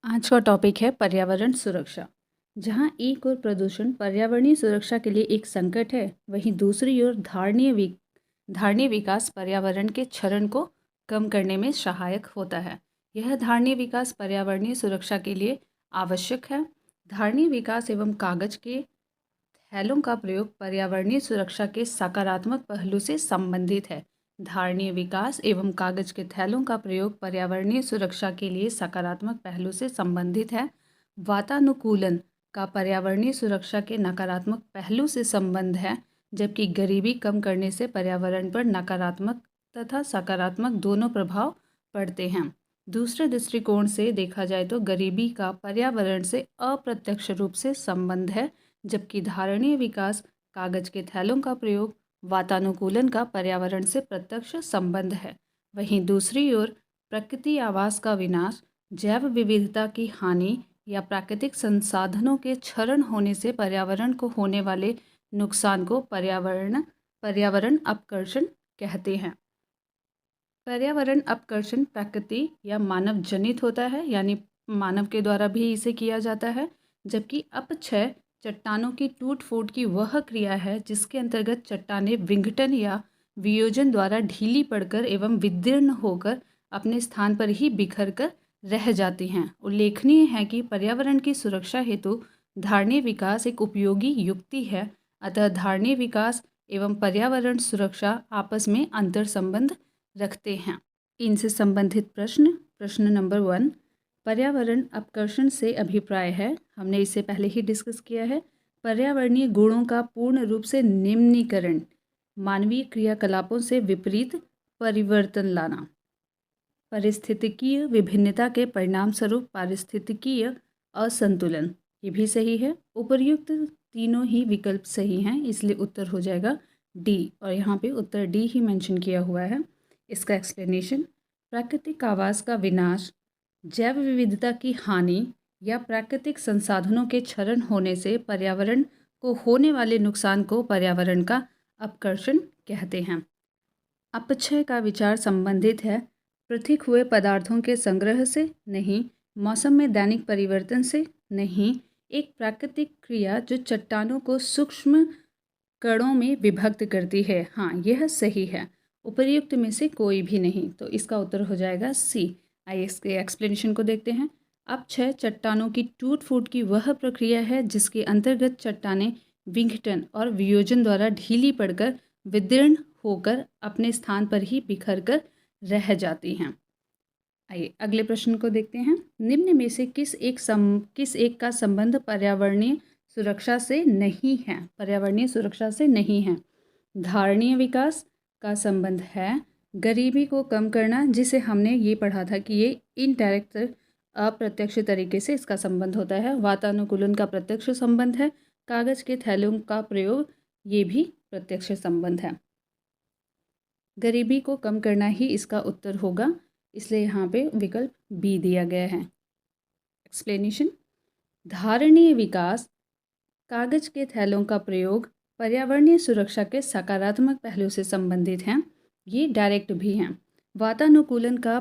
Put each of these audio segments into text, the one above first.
आज का टॉपिक है पर्यावरण सुरक्षा। जहां एक ओर प्रदूषण पर्यावरणीय सुरक्षा के लिए एक संकट है, वहीं दूसरी ओर धारणीय विकास पर्यावरण के क्षरण को कम करने में सहायक होता है। यह धारणीय विकास पर्यावरणीय सुरक्षा के लिए आवश्यक है। धारणीय विकास एवं कागज के थैलों का प्रयोग पर्यावरणीय सुरक्षा के सकारात्मक पहलू से संबंधित है। धारणीय विकास एवं कागज के थैलों का प्रयोग पर्यावरणीय सुरक्षा के लिए सकारात्मक पहलू से संबंधित है। वातानुकूलन का पर्यावरणीय सुरक्षा के नकारात्मक पहलू से संबंध है, जबकि गरीबी कम करने से पर्यावरण पर नकारात्मक तथा सकारात्मक दोनों प्रभाव पड़ते हैं। दूसरे दृष्टिकोण से देखा जाए तो गरीबी का पर्यावरण से अप्रत्यक्ष रूप से संबंध है, जबकि धारणीय विकास कागज के थैलों का प्रयोग वातानुकूलन का पर्यावरण से प्रत्यक्ष संबंध है। वहीं दूसरी ओर प्रकृति आवास का विनाश, जैव विविधता की हानि या प्राकृतिक संसाधनों के क्षरण होने से पर्यावरण को होने वाले नुकसान को पर्यावरण अपकर्षण कहते हैं। पर्यावरण अपकर्षण प्रकृति या मानव जनित होता है, यानी मानव के द्वारा भी इसे किया जाता है, जबकि अपक्षय चट्टानों की टूट फूट की वह क्रिया है जिसके अंतर्गत चट्टानें विघटन या वियोजन द्वारा ढीली पड़कर एवं विदीर्ण होकर अपने स्थान पर ही बिखर कर रह जाती हैं। उल्लेखनीय है कि पर्यावरण की सुरक्षा हेतु धारणीय विकास एक उपयोगी युक्ति है। अतः धारणीय विकास एवं पर्यावरण सुरक्षा आपस में अंतर संबंध रखते हैं। इनसे संबंधित प्रश्न नंबर 1, पर्यावरण अपकर्षण से अभिप्राय है। हमने इसे पहले ही डिस्कस किया है। पर्यावरणीय गुणों का पूर्ण रूप से निम्नीकरण, मानवीय क्रियाकलापों से विपरीत परिवर्तन लाना, पारिस्थितिकीय विभिन्नता के परिणाम स्वरूप पारिस्थितिकीय असंतुलन, ये भी सही है। उपर्युक्त तीनों ही विकल्प सही हैं, इसलिए उत्तर हो जाएगा डी, और यहाँ पे उत्तर डी ही मेंशन किया हुआ है। इसका एक्सप्लेनेशन, प्राकृतिक आवास का विनाश, जैव विविधता की हानि या प्राकृतिक संसाधनों के क्षरण होने से पर्यावरण को होने वाले नुकसान को पर्यावरण का अपकर्षण कहते हैं। अपक्षय का विचार संबंधित है पृथक हुए पदार्थों के संग्रह से नहीं, मौसम में दैनिक परिवर्तन से नहीं, एक प्राकृतिक क्रिया जो चट्टानों को सूक्ष्म कणों में विभक्त करती है। हाँ, यह सही है। उपर्युक्त में से कोई भी नहीं, तो इसका उत्तर हो जाएगा सी। आइए इसके एक्सप्लेनेशन को देखते हैं। अपक्षय चट्टानों की टूट फूट की वह प्रक्रिया है जिसके अंतर्गत चट्टानें विघटन और वियोजन द्वारा ढीली पड़कर विदीर्ण होकर अपने स्थान पर ही बिखर कर रह जाती हैं। आइए अगले प्रश्न को देखते हैं। निम्न में से किस एक का संबंध पर्यावरणीय सुरक्षा से नहीं है? पर्यावरणीय सुरक्षा से नहीं है। धारणीय विकास का संबंध है गरीबी को कम करना, जिसे हमने ये पढ़ा था कि ये इनडायरेक्ट अप्रत्यक्ष तरीके से इसका संबंध होता है। वातानुकूलन का प्रत्यक्ष संबंध है। कागज के थैलों का प्रयोग, ये भी प्रत्यक्ष संबंध है। गरीबी को कम करना ही इसका उत्तर होगा, इसलिए यहाँ पे विकल्प बी दिया गया है। एक्सप्लेनेशन, धारणीय विकास कागज के थैलों का प्रयोग पर्यावरणीय सुरक्षा के सकारात्मक पहलू से संबंधित हैं। ये डायरेक्ट भी हैं। वातानुकूलन का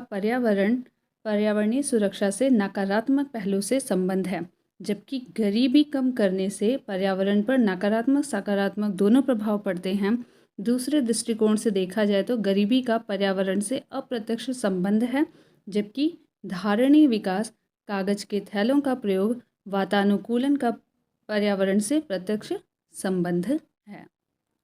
पर्यावरणीय सुरक्षा से नकारात्मक पहलू से संबंध है, जबकि गरीबी कम करने से पर्यावरण पर नकारात्मक सकारात्मक दोनों प्रभाव पड़ते हैं। दूसरे दृष्टिकोण से देखा जाए तो गरीबी का पर्यावरण से अप्रत्यक्ष संबंध है, जबकि धारणीय विकास कागज के थैलों का प्रयोग वातानुकूलन का पर्यावरण से प्रत्यक्ष संबंध है।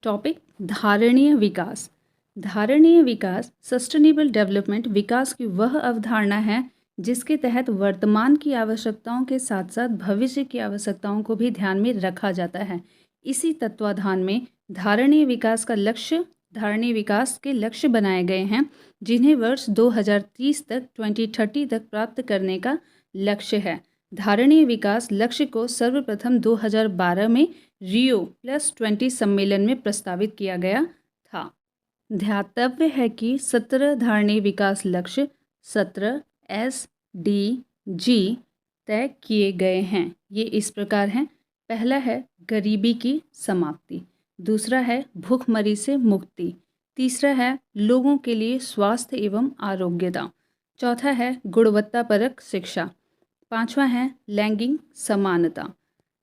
टॉपिक धारणीय विकास। धारणीय विकास सस्टेनेबल डेवलपमेंट विकास की वह अवधारणा है जिसके तहत वर्तमान की आवश्यकताओं के साथ साथ भविष्य की आवश्यकताओं को भी ध्यान में रखा जाता है। इसी तत्वाधान में धारणीय विकास के लक्ष्य बनाए गए हैं, जिन्हें वर्ष 2030 तक 2030 तक प्राप्त करने का लक्ष्य है। धारणीय विकास लक्ष्य को सर्वप्रथम 2012 में रियो +20 सम्मेलन में प्रस्तावित किया गया था। ध्यातव्य है कि 17 धारणीय विकास लक्ष्य 17 SDG तय किए गए हैं। ये इस प्रकार हैं। पहला है गरीबी की समाप्ति, दूसरा है भूखमरी से मुक्ति, तीसरा है लोगों के लिए स्वास्थ्य एवं आरोग्यता, चौथा है गुणवत्तापरक शिक्षा, 5वां है लैंगिक समानता।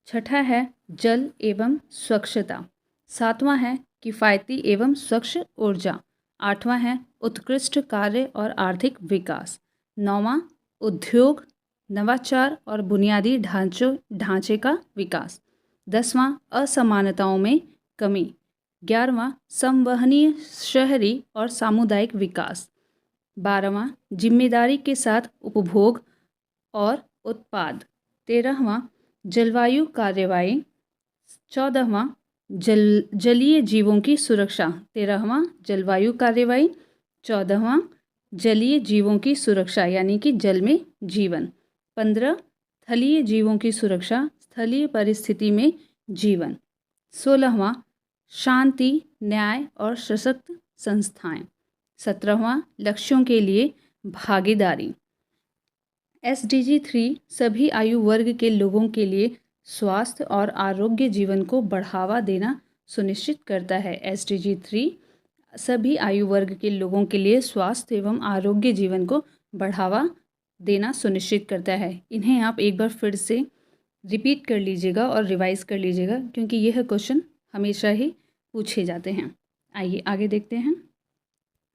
6ठा है जल एवं स्वच्छता। 7वां है किफ़ायती एवं स्वच्छ ऊर्जा। 8वां है उत्कृष्ट कार्य और आर्थिक विकास। 9वां उद्योग, नवाचार और बुनियादी ढांचे का विकास। 10वां असमानताओं में कमी। 11वां संवहनीय शहरी और सामुदायिक विकास। 12वां जिम्मेदारी के साथ उपभोग और उत्पाद। 13वां जलवायु कार्रवाई। 14वां जलीय जीवों की सुरक्षा। 13वां जलवायु कार्रवाई। 14वां जलीय जीवों की सुरक्षा यानी कि जल में जीवन। 15 स्थलीय जीवों की सुरक्षा, स्थलीय परिस्थिति में जीवन। 16वां शांति, न्याय और सशक्त संस्थाएं। 17वां लक्ष्यों के लिए भागीदारी। SDG 3 सभी आयु वर्ग के लोगों के लिए स्वास्थ्य और आरोग्य जीवन को बढ़ावा देना सुनिश्चित करता है। SDG 3 सभी आयु वर्ग के लोगों के लिए स्वास्थ्य एवं आरोग्य जीवन को बढ़ावा देना सुनिश्चित करता है। इन्हें आप एक बार फिर से रिपीट कर लीजिएगा और रिवाइज कर लीजिएगा, क्योंकि यह क्वेश्चन हमेशा ही पूछे जाते हैं। आइए आगे देखते हैं।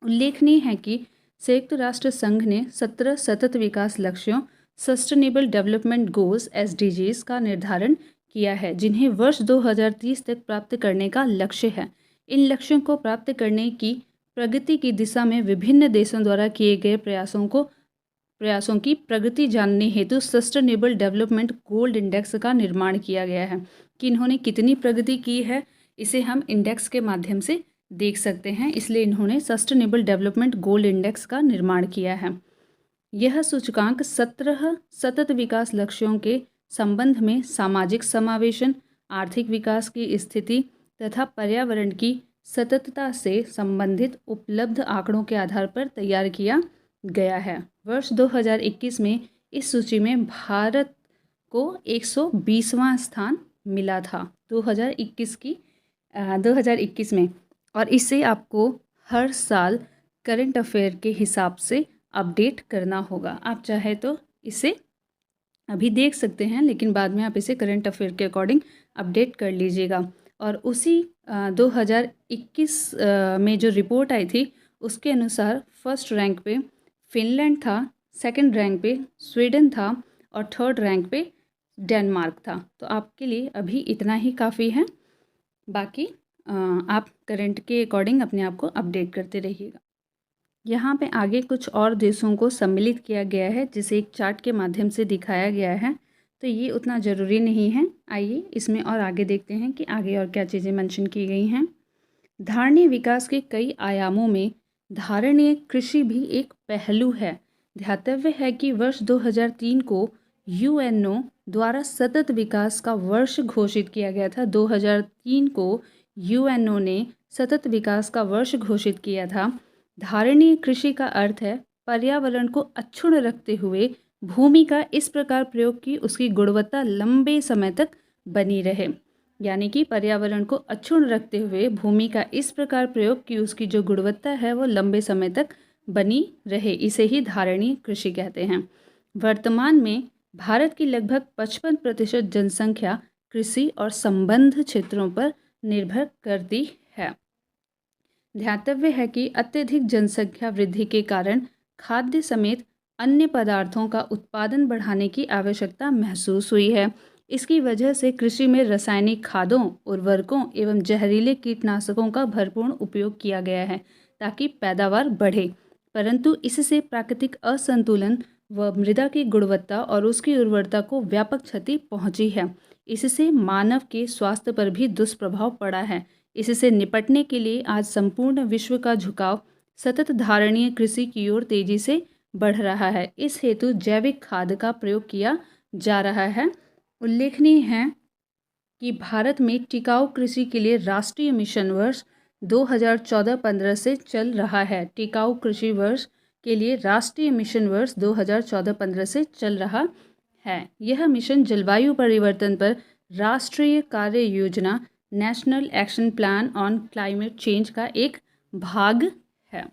उल्लेखनीय है कि संयुक्त राष्ट्र संघ ने 17 सतत विकास लक्ष्यों सस्टेनेबल डेवलपमेंट गोल्स SDGs का निर्धारण किया है, जिन्हें वर्ष 2030 तक प्राप्त करने का लक्ष्य है। इन लक्ष्यों को प्राप्त करने की प्रगति की दिशा में विभिन्न देशों द्वारा किए गए प्रयासों की प्रगति जानने हेतु सस्टेनेबल डेवलपमेंट गोल्ड इंडेक्स का निर्माण किया गया है कि इन्होंने कितनी प्रगति की है, इसे हम इंडेक्स के माध्यम से देख सकते हैं। इसलिए इन्होंने सस्टेनेबल डेवलपमेंट गोल्ड इंडेक्स का निर्माण किया है। यह सूचकांक 17 सतत विकास लक्ष्यों के संबंध में सामाजिक समावेशन, आर्थिक विकास की स्थिति तथा पर्यावरण की सततता से संबंधित उपलब्ध आंकड़ों के आधार पर तैयार किया गया है। वर्ष 2021 में इस सूची में भारत को 120वां स्थान मिला था 2021 में, और इसे आपको हर साल करंट अफेयर के हिसाब से अपडेट करना होगा। आप चाहे तो इसे अभी देख सकते हैं, लेकिन बाद में आप इसे करंट अफेयर के अकॉर्डिंग अपडेट कर लीजिएगा। और उसी 2021 में जो रिपोर्ट आई थी उसके अनुसार फर्स्ट रैंक पे फिनलैंड था, सेकंड रैंक पे स्वीडन था और थर्ड रैंक पे डेनमार्क था। तो आपके लिए अभी इतना ही काफ़ी है, बाकी आप करंट के अकॉर्डिंग अपने आप को अपडेट करते रहिएगा। यहाँ पे आगे कुछ और देशों को सम्मिलित किया गया है, जिसे एक चार्ट के माध्यम से दिखाया गया है, तो ये उतना ज़रूरी नहीं है। आइए इसमें और आगे देखते हैं कि आगे और क्या चीज़ें मेंशन की गई हैं। धारणीय विकास के कई आयामों में धारणीय कृषि भी एक पहलू है। ध्यातव्य है कि वर्ष 2003 को UNO द्वारा सतत विकास का वर्ष घोषित किया गया था। 2003 को UNO ने सतत विकास का वर्ष घोषित किया था। धारणीय कृषि का अर्थ है पर्यावरण को अक्षुण्ण रखते हुए भूमि का इस प्रकार प्रयोग कि उसकी गुणवत्ता लंबे समय तक बनी रहे, यानी कि पर्यावरण को अक्षुण्ण रखते हुए भूमि का इस प्रकार प्रयोग कि उसकी जो गुणवत्ता है वो लंबे समय तक बनी रहे, इसे ही धारणीय कृषि कहते हैं। वर्तमान में भारत की लगभग 55% जनसंख्या कृषि और संबद्ध क्षेत्रों पर निर्भर करती है। ध्यातव्य है कि अत्यधिक जनसंख्या वृद्धि के कारण खाद्य समेत अन्य पदार्थों का उत्पादन बढ़ाने की आवश्यकता महसूस हुई है। इसकी वजह से कृषि में रासायनिक खादों, उर्वरकों एवं जहरीले कीटनाशकों का भरपूर उपयोग किया गया है ताकि पैदावार बढ़े, परंतु इससे प्राकृतिक असंतुलन व मृदा की गुणवत्ता और उसकी उर्वरता को व्यापक क्षति पहुंची है। इससे मानव के स्वास्थ्य पर भी दुष्प्रभाव पड़ा है। इससे निपटने के लिए आज संपूर्ण विश्व का झुकाव सतत धारणीय कृषि की ओर तेजी से बढ़ रहा है। इस हेतु जैविक खाद का प्रयोग किया जा रहा है। उल्लेखनीय है कि भारत में टिकाऊ कृषि के लिए राष्ट्रीय मिशन वर्ष 2014-15 से चल रहा है। टिकाऊ कृषि वर्ष के लिए राष्ट्रीय मिशन वर्ष 2014-15 से चल रहा है। यह मिशन जलवायु परिवर्तन पर राष्ट्रीय कार्य योजना national action plan on climate change का एक भाग है।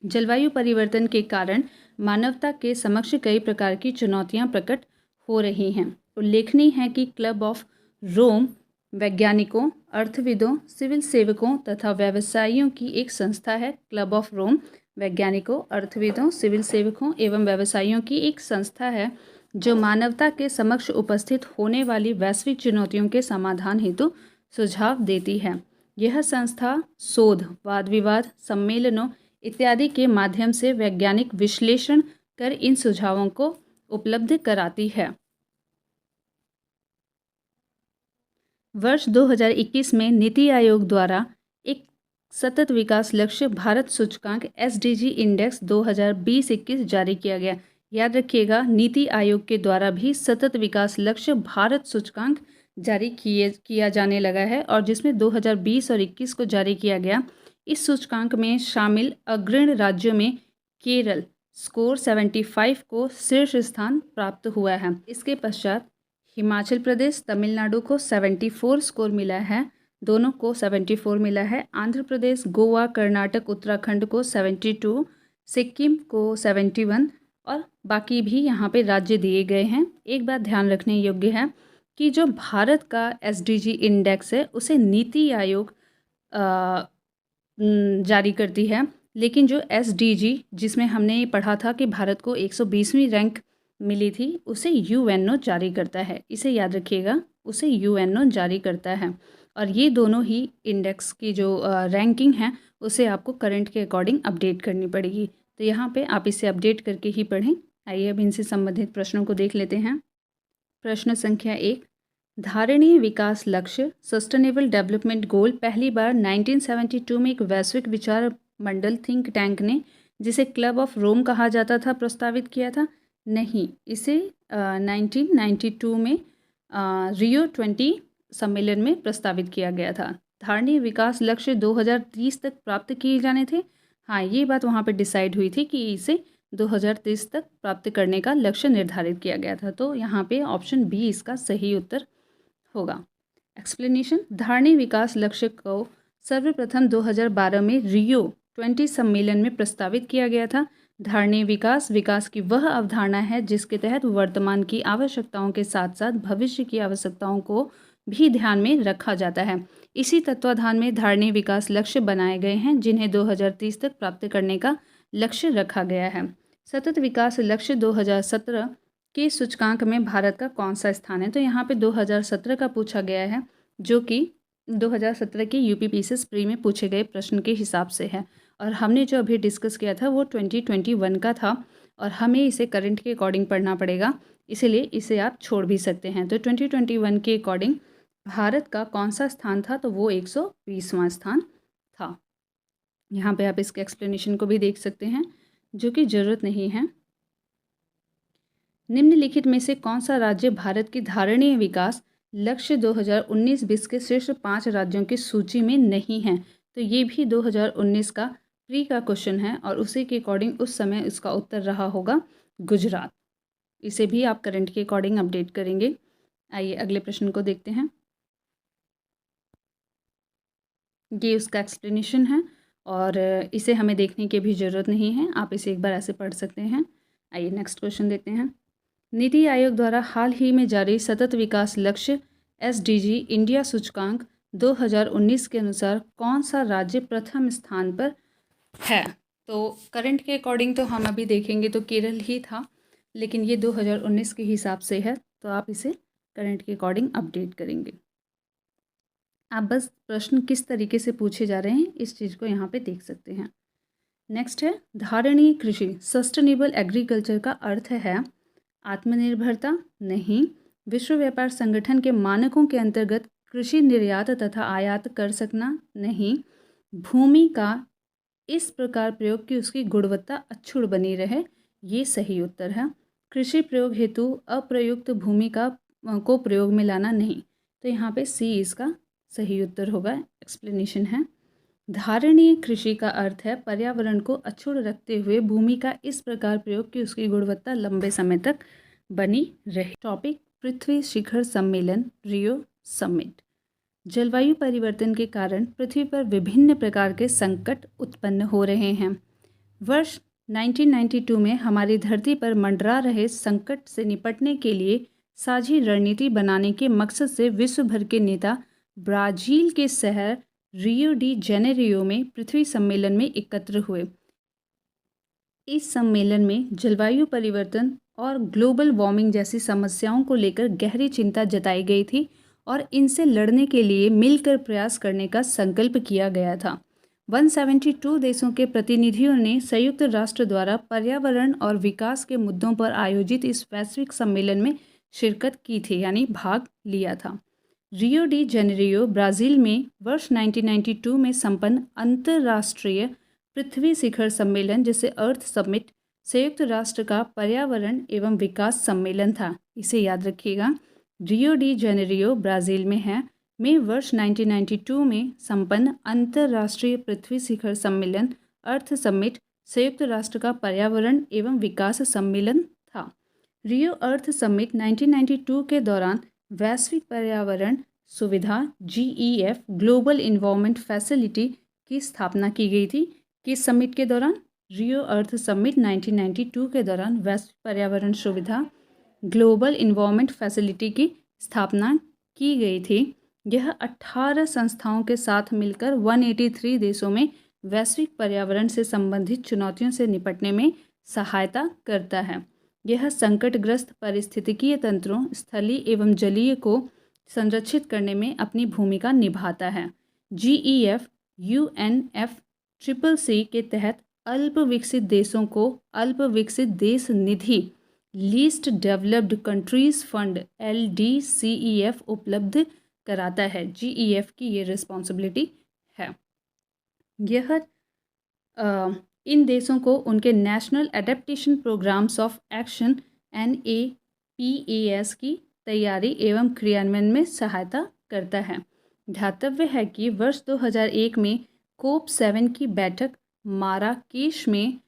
जलवायु परिवर्तन के कारण मानवता के समक्ष कई प्रकार की चुनौतियां प्रकट हो रही हैं। उल्लेखनीय है कि क्लब ऑफ रोम वैज्ञानिकों, अर्थविदों, सिविल सेवकों तथा व्यवसायियों की एक संस्था है। क्लब ऑफ रोम वैज्ञानिकों, अर्थविदों, सिविल सेवकों एवं व्यवसायियों की एक संस्था है जो मानवता के समक्ष उपस्थित होने वाली वैश्विक चुनौतियों के समाधान हेतु सुझाव देती है। यह संस्था शोध, वाद विवाद, सम्मेलनों इत्यादि के माध्यम से वैज्ञानिक विश्लेषण कर इन सुझावों को उपलब्ध कराती है। वर्ष 2021 में नीति आयोग द्वारा एक सतत विकास लक्ष्य भारत सूचकांक SDG इंडेक्स 2020-21 जारी किया गया। याद रखिएगा, नीति आयोग के द्वारा भी सतत विकास लक्ष्य भारत सूचकांक जारी किया जाने लगा है और जिसमें 2020 और 21 को जारी किया गया। इस सूचकांक में शामिल अग्रणी राज्यों में केरल स्कोर 75 को शीर्ष स्थान प्राप्त हुआ है। इसके पश्चात हिमाचल प्रदेश, तमिलनाडु को 74 स्कोर मिला है, दोनों को 74 मिला है। आंध्र प्रदेश, गोवा, कर्नाटक, उत्तराखंड को 72, सिक्किम को 71 और बाकी भी यहाँ पे राज्य दिए गए हैं। एक बात ध्यान रखने योग्य है कि जो भारत का SDG इंडेक्स है उसे नीति आयोग जारी करती है, लेकिन जो SDG जिसमें हमने ये पढ़ा था कि भारत को 120वीं रैंक मिली थी उसे UNO जारी करता है। इसे याद रखिएगा, उसे UNO जारी करता है। और ये दोनों ही इंडेक्स की जो रैंकिंग है उसे आपको करंट के अकॉर्डिंग अपडेट करनी पड़ेगी। तो यहाँ पे आप इसे अपडेट करके ही पढ़ें। आइए अब इनसे संबंधित प्रश्नों को देख लेते हैं। प्रश्न संख्या 1, धारणीय विकास लक्ष्य सस्टेनेबल डेवलपमेंट गोल पहली बार 1972 में एक वैश्विक विचार मंडल थिंक टैंक ने, जिसे क्लब ऑफ रोम कहा जाता था, प्रस्तावित किया था? नहीं, इसे 1992 में रियो 20 सम्मेलन में प्रस्तावित किया गया था। धारणीय विकास लक्ष्य 2030 तक प्राप्त किए जाने थे। हाँ, ये बात वहाँ पे डिसाइड हुई थी कि इसे 2030 तक प्राप्त करने का लक्ष्य निर्धारित किया गया था। तो यहाँ पे ऑप्शन बी इसका सही उत्तर होगा। एक्सप्लेनेशन, धारणीय विकास लक्ष्य को सर्वप्रथम 2012 में रियो 20 सम्मेलन में प्रस्तावित किया गया था। धारणीय विकास की वह अवधारणा है जिसके तहत वर्तमान की आवश्यकताओं के साथ साथ भविष्य की आवश्यकताओं को भी ध्यान में रखा जाता है। इसी तत्वाधान में धारणीय विकास लक्ष्य बनाए गए हैं जिन्हें 2030 तक प्राप्त करने का लक्ष्य रखा गया है। सतत विकास लक्ष्य 2017 के सूचकांक में भारत का कौन सा स्थान है? तो यहाँ पे 2017 का पूछा गया है, जो कि 2017 के UPPSC प्री में पूछे गए प्रश्न के हिसाब से है। और हमने जो अभी डिस्कस किया था वो 2021 का था और हमें इसे करंट के अकॉर्डिंग पढ़ना पड़ेगा, इसीलिए इसे आप छोड़ भी सकते हैं। तो 2021 के अकॉर्डिंग भारत का कौन सा स्थान था? तो वो 120वां स्थान था। यहाँ पे आप इसके एक्सप्लेनेशन को भी देख सकते हैं, जो कि ज़रूरत नहीं है। निम्नलिखित में से कौन सा राज्य भारत की धारणीय विकास लक्ष्य 2019-20 के शीर्ष 5 राज्यों की सूची में नहीं है? तो ये भी 2019 का प्री का क्वेश्चन है और उसी के अकॉर्डिंग उस समय इसका उत्तर रहा होगा गुजरात। इसे भी आप करंट के अकॉर्डिंग अपडेट करेंगे। आइए अगले प्रश्न को देखते हैं। ये उसका एक्सप्लेनेशन है और इसे हमें देखने की भी ज़रूरत नहीं है, आप इसे एक बार ऐसे पढ़ सकते हैं। आइए नेक्स्ट क्वेश्चन देखते हैं। नीति आयोग द्वारा हाल ही में जारी सतत विकास लक्ष्य SDG इंडिया सूचकांक 2019 के अनुसार कौन सा राज्य प्रथम स्थान पर है? तो करंट के अकॉर्डिंग तो हम अभी देखेंगे तो केरल ही था, लेकिन ये 2019 के हिसाब से है, तो आप इसे करंट के अकॉर्डिंग अपडेट करेंगे। आप बस प्रश्न किस तरीके से पूछे जा रहे हैं इस चीज़ को यहाँ पे देख सकते हैं। नेक्स्ट है, धारणीय कृषि सस्टेनेबल एग्रीकल्चर का अर्थ है आत्मनिर्भरता? नहीं। विश्व व्यापार संगठन के मानकों के अंतर्गत कृषि निर्यात तथा आयात कर सकना? नहीं। भूमि का इस प्रकार प्रयोग कि उसकी गुणवत्ता अक्षुण्ण बनी रहे? ये सही उत्तर है। कृषि प्रयोग हेतु अप्रयुक्त भूमि को प्रयोग में लाना? नहीं। तो यहाँ पे सी इसका सही उत्तर होगा। एक्सप्लेनेशन है, धारणीय कृषि का अर्थ है पर्यावरण को अक्षुण्ण रखते हुए भूमि का इस प्रकार प्रयोग कि उसकी गुणवत्ता लंबे समय तक बनी रहे। टॉपिक, पृथ्वी शिखर सम्मेलन रियो समिट। जलवायु परिवर्तन के कारण पृथ्वी पर विभिन्न प्रकार के संकट उत्पन्न हो रहे हैं। वर्ष 1992 में हमारी धरती पर मंडरा रहे संकट से निपटने के लिए साझी रणनीति बनाने के मकसद से विश्व भर के नेता ब्राज़ील के शहर रियो डी जेनेरियो में पृथ्वी सम्मेलन में एकत्र हुए। इस सम्मेलन में जलवायु परिवर्तन और ग्लोबल वार्मिंग जैसी समस्याओं को लेकर गहरी चिंता जताई गई थी और इनसे लड़ने के लिए मिलकर प्रयास करने का संकल्प किया गया था। 172 देशों के प्रतिनिधियों ने संयुक्त राष्ट्र द्वारा पर्यावरण और विकास के मुद्दों पर आयोजित इस वैश्विक सम्मेलन में शिरकत की थी, यानी भाग लिया था। रियो डी जेनेरियो ब्राज़ील में वर्ष 1992 में संपन्न अंतर्राष्ट्रीय पृथ्वी शिखर सम्मेलन, जिसे अर्थ समिट, संयुक्त राष्ट्र का पर्यावरण एवं विकास सम्मेलन था। इसे याद रखिएगा, रियो डी जेनेरियो ब्राज़ील में है, में वर्ष 1992 में संपन्न अंतर्राष्ट्रीय पृथ्वी शिखर सम्मेलन अर्थ समिट संयुक्त राष्ट्र का पर्यावरण एवं विकास सम्मेलन था। रियो अर्थ समिट 1992 के दौरान वैश्विक पर्यावरण सुविधा GEF ग्लोबल इन्वायरमेंट फैसिलिटी की स्थापना की गई थी। किस समिट के दौरान? रियो अर्थ समिट 1992 के दौरान वैश्विक पर्यावरण सुविधा ग्लोबल इन्वायरमेंट फैसिलिटी की स्थापना की गई थी। यह 18 संस्थाओं के साथ मिलकर 183 देशों में वैश्विक पर्यावरण से संबंधित चुनौतियों से निपटने में सहायता करता है। यह संकटग्रस्त पारिस्थितिकीय तंत्रों, स्थलीय एवं जलीय को संरक्षित करने में अपनी भूमिका निभाता है। GEF UNFCCC के तहत अल्प विकसित देशों को अल्प विकसित देश निधि least developed countries fund LDCEF उपलब्ध कराता है। GEF की ये रिस्पॉन्सिबिलिटी है। यह इन देशों को उनके national adaptation programmes of action NAPAS की तैयारी एवं क्रियान्वयन में सहायता करता है। ध्यातव्य है कि वर्ष 2001 में COP7 की बैठक माराकेश में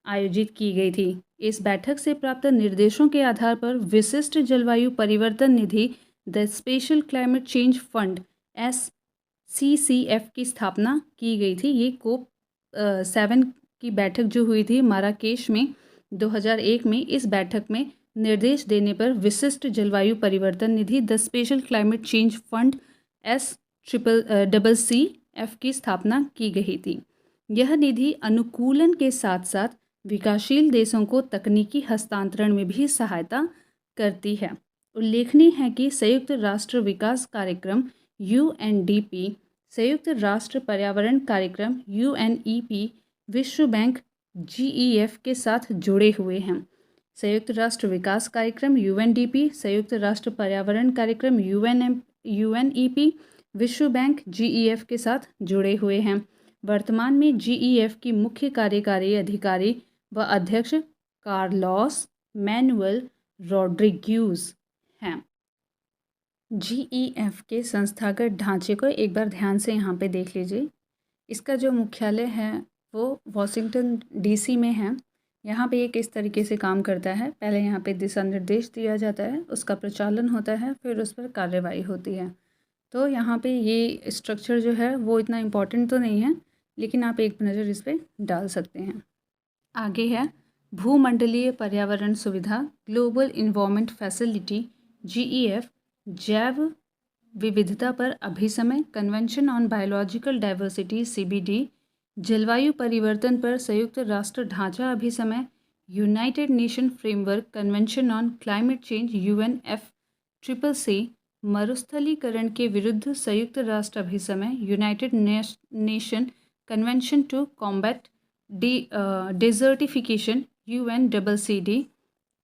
आयोजित की गई थी। इस बैठक से प्राप्त निर्देशों के आधार पर विशिष्ट जलवायु परिवर्तन निधि the special climate change fund SCCF की स्थापना की गई थी। ये COP7 की बैठक जो हुई थी माराकेश में 2001 में, इस बैठक में निर्देश देने पर विशिष्ट जलवायु परिवर्तन निधि the special climate change fund SCCF की स्थापना की गई थी। यह निधि अनुकूलन के साथ साथ विकासशील देशों को तकनीकी हस्तांतरण में भी सहायता करती है। उल्लेखनीय है कि संयुक्त राष्ट्र विकास कार्यक्रम UNDP, संयुक्त राष्ट्र पर्यावरण कार्यक्रम UNEP, विश्व बैंक GEF के साथ जुड़े हुए हैं। संयुक्त राष्ट्र विकास कार्यक्रम UNDP, संयुक्त राष्ट्र पर्यावरण कार्यक्रम UNEP, विश्व बैंक GEF के साथ जुड़े हुए हैं। वर्तमान में GEF की मुख्य कार्यकारी अधिकारी व अध्यक्ष कार्लोस मैनुअल रोड्रिग्यूज हैं। GEF के संस्थागत ढांचे को एक बार ध्यान से यहाँ पे देख लीजिए। इसका जो मुख्यालय है वो वॉशिंगटन DC में है। यहाँ पे ये किस तरीके से काम करता है, पहले यहाँ पे दिशा निर्देश दिया जाता है, उसका प्रचालन होता है, फिर उस पर कार्रवाई होती है। तो यहाँ पे ये स्ट्रक्चर जो है वो इतना इम्पॉर्टेंट तो नहीं है, लेकिन आप एक नज़र इस पर डाल सकते हैं। आगे है भूमंडलीय पर्यावरण सुविधा ग्लोबल इन्वायरमेंट फैसिलिटी GEF, जैव विविधता पर अभिसमय convention on biological diversity CBD, जलवायु परिवर्तन पर संयुक्त राष्ट्र ढांचा अभिसमय United Nation framework convention on climate change UNFCCC, मरुस्थलीकरण के विरुद्ध संयुक्त राष्ट्र अभिसमय United Nation convention to combat desertification UNCCD,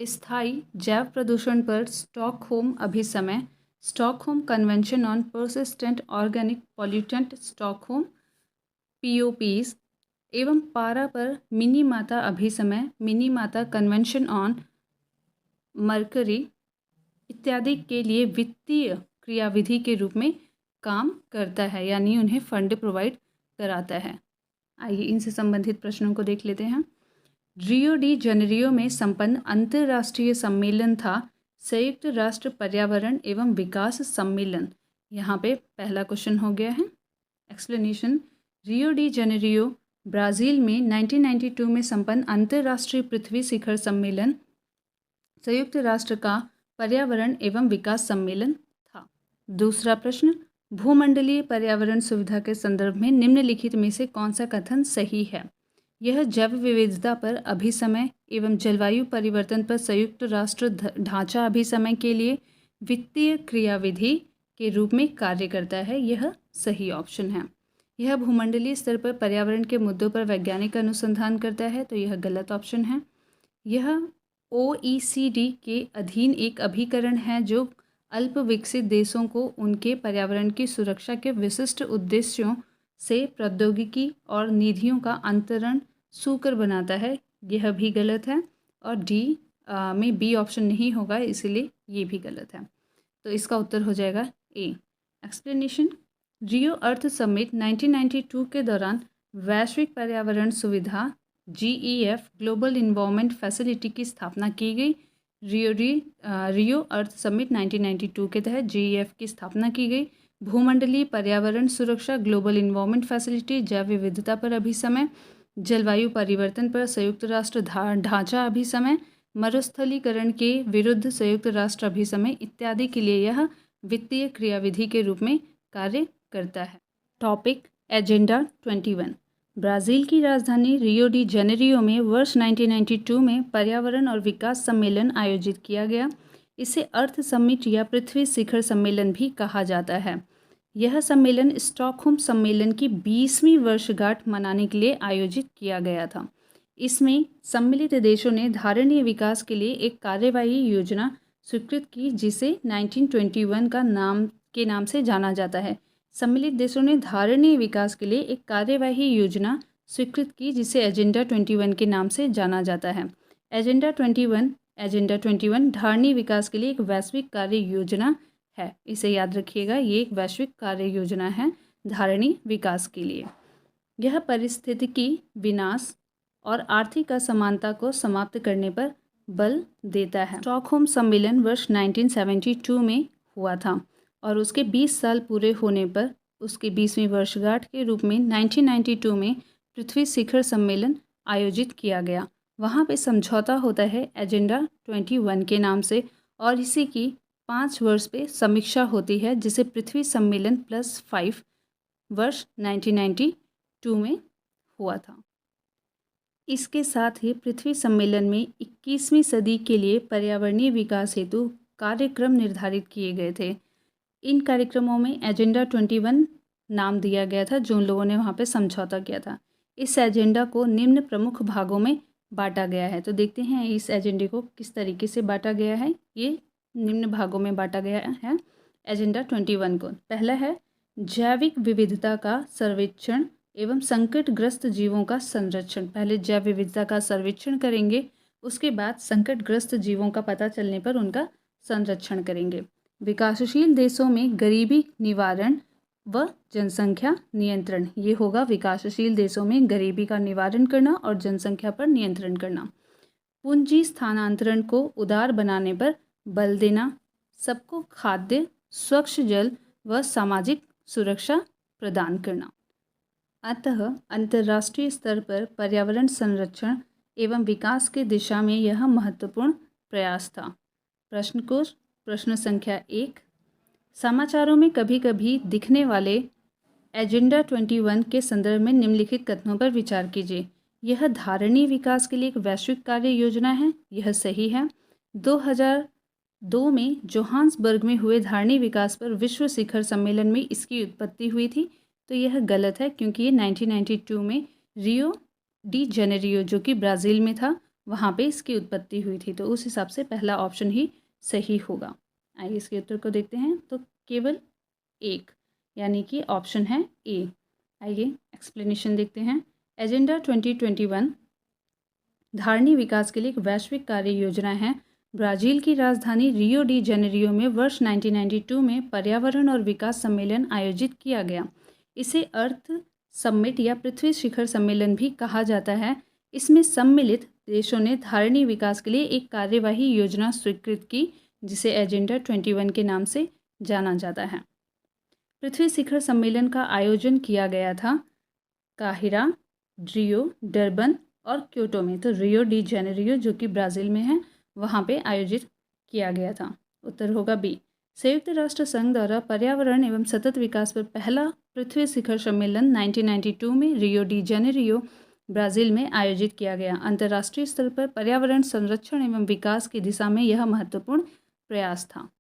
स्थायी जैव प्रदूषण पर स्टॉकहोम अभिसमय Stockholm convention on persistent organic pollutant Stockholm POPs, एवं पारा पर मिनीमाता अभिसमय मिनीमाता कन्वेंशन ऑन मरकरी इत्यादि के लिए वित्तीय क्रियाविधि के रूप में काम करता है, यानी उन्हें फंड प्रोवाइड कराता है। आइए इनसे संबंधित प्रश्नों को देख लेते हैं। रियो डी जेनेरियो में संपन्न अंतर्राष्ट्रीय सम्मेलन था संयुक्त राष्ट्र पर्यावरण एवं विकास सम्मेलन। यहाँ पे पहला क्वेश्चन हो गया है। Explanation, Rio de Janeiro Brazil में 1992 में संपन्न अंतर्राष्ट्रीय पृथ्वी शिखर सम्मेलन संयुक्त राष्ट्र का पर्यावरण एवं विकास सम्मेलन था। दूसरा प्रश्न, भूमंडलीय पर्यावरण सुविधा के संदर्भ में निम्नलिखित में से कौन सा कथन सही है? यह जैव विविधता पर अभिसमय एवं जलवायु परिवर्तन पर संयुक्त राष्ट्र ढांचा अभिसमय के लिए वित्तीय क्रियाविधि के रूप में कार्य करता है। यह सही ऑप्शन है। यह भूमंडलीय स्तर पर पर्यावरण के मुद्दों पर वैज्ञानिक अनुसंधान करता है, तो यह गलत ऑप्शन है। यह OECD के अधीन एक अभिकरण है जो अल्प विकसित देशों को उनके पर्यावरण की सुरक्षा के विशिष्ट उद्देश्यों से प्रौद्योगिकी और निधियों का अंतरण सुकर बनाता है। यह भी गलत है। और डी में बी ऑप्शन नहीं होगा, इसीलिए ये भी गलत है। तो इसका उत्तर हो जाएगा ए। एक्सप्लेनेशन, रियो अर्थ समिट 1992 के दौरान वैश्विक पर्यावरण सुविधा GEF ग्लोबल इन्वायरमेंट फैसिलिटी की स्थापना की गई। रियो अर्थ समिट 1992 के तहत GEF की स्थापना की गई। भूमंडलीय पर्यावरण सुरक्षा, ग्लोबल इन्वायरमेंट फैसिलिटी, जैव विविधता पर अभिसमय, जलवायु परिवर्तन पर संयुक्त राष्ट्र ढांचा अभिसमय, मरुस्थलीकरण के विरुद्ध संयुक्त राष्ट्र अभिसमय इत्यादि के लिए यह वित्तीय क्रियाविधि के रूप में कार्य करता है। Topic agenda 21। ब्राज़ील की राजधानी रियो डी जेनेरियो में वर्ष 1992 में पर्यावरण और विकास सम्मेलन आयोजित किया गया। इसे अर्थ समिट या पृथ्वी शिखर सम्मेलन भी कहा जाता है। यह सम्मेलन स्टॉकहोम सम्मेलन की 20वीं वर्षगांठ मनाने के लिए आयोजित किया गया था। इसमें सम्मिलित देशों ने धारणीय विकास के लिए एक कार्यवाही योजना स्वीकृत की, जिसे 1921 के नाम से जाना जाता है। सम्मिलित देशों ने धारणीय विकास के लिए एक कार्यवाही योजना स्वीकृत की, जिसे एजेंडा 21 के नाम से जाना जाता है। एजेंडा 21 धारणीय विकास के लिए एक वैश्विक कार्य योजना है। इसे याद रखिएगा, ये एक वैश्विक कार्य योजना है धारणीय विकास के लिए। यह पारिस्थितिकी विनाश और आर्थिक असमानता को समाप्त करने पर बल देता है। स्टॉकहोम सम्मेलन वर्ष 1972 में हुआ था और उसके 20 साल पूरे होने पर उसकी 20वीं वर्षगांठ के रूप में 1992 में पृथ्वी शिखर सम्मेलन आयोजित किया गया। वहाँ पे समझौता होता है एजेंडा 21 के नाम से, और इसी की 5 वर्ष पे समीक्षा होती है, जिसे पृथ्वी सम्मेलन +5 वर्ष 1992 में हुआ था। इसके साथ ही पृथ्वी सम्मेलन में 21वीं सदी के लिए पर्यावरणीय विकास हेतु कार्यक्रम निर्धारित किए गए थे। इन कार्यक्रमों में एजेंडा 21 नाम दिया गया था, जो उन लोगों ने वहाँ पे समझौता किया था। इस एजेंडा को निम्न प्रमुख भागों में बांटा गया है। तो देखते हैं इस एजेंडे को किस तरीके से बांटा गया है। ये निम्न भागों में बांटा गया है एजेंडा 21 को। पहला है जैविक विविधता का सर्वेक्षण एवं संकटग्रस्त जीवों का संरक्षण। पहले जैव विविधता का सर्वेक्षण करेंगे, उसके बाद संकटग्रस्त जीवों का पता चलने पर उनका संरक्षण करेंगे। विकासशील देशों में गरीबी निवारण व जनसंख्या नियंत्रण, ये होगा विकासशील देशों में गरीबी का निवारण करना और जनसंख्या पर नियंत्रण करना। पूंजी स्थानांतरण को उदार बनाने पर बल देना। सबको खाद्य, स्वच्छ जल व सामाजिक सुरक्षा प्रदान करना। अतः अंतर्राष्ट्रीय स्तर पर पर्यावरण संरक्षण एवं विकास की दिशा में यह महत्वपूर्ण प्रयास था। प्रश्न संख्या 1, समाचारों में कभी कभी दिखने वाले एजेंडा 21 के संदर्भ में निम्नलिखित कथनों पर विचार कीजिए। यह धारणीय विकास के लिए एक वैश्विक कार्य योजना है, यह सही है। 2002 में जोहान्सबर्ग में हुए धारणीय विकास पर विश्व शिखर सम्मेलन में इसकी उत्पत्ति हुई थी, तो यह गलत है, क्योंकि ये 1992 में रियो डी जेनेरियो, जो कि ब्राज़ील में था, वहाँ पे इसकी उत्पत्ति हुई थी। तो उस हिसाब से पहला ऑप्शन ही सही होगा। आइए इसके उत्तर को देखते हैं। तो केवल एक, यानी कि ऑप्शन है ए। आइए एक्सप्लेनेशन देखते हैं। एजेंडा 2021 धारणीय विकास के लिए एक वैश्विक कार्य योजना है। ब्राज़ील की राजधानी रियो डी जेनेरियो में वर्ष 1992 में पर्यावरण और विकास सम्मेलन आयोजित किया गया। इसे अर्थ समिट या पृथ्वी शिखर सम्मेलन भी कहा जाता है। इसमें सम्मिलित देशों ने धारणीय विकास के लिए एक कार्यवाही योजना स्वीकृत की, जिसे एजेंडा 21 के नाम से जाना जाता है। पृथ्वी शिखर सम्मेलन का आयोजन किया गया था काहिरा, रियो, डरबन और क्योटो में। तो रियो डी जेनेरियो जो कि ब्राज़ील में है, वहाँ पे आयोजित किया गया था। उत्तर होगा बी। संयुक्त राष्ट्र संघ द्वारा पर्यावरण एवं सतत विकास पर पहला पृथ्वी शिखर सम्मेलन 1992 में रियो डी जेनेरियो ब्राज़ील में आयोजित किया गया। अंतर्राष्ट्रीय स्तर पर पर्यावरण संरक्षण एवं विकास की दिशा में यह महत्वपूर्ण प्रयास था।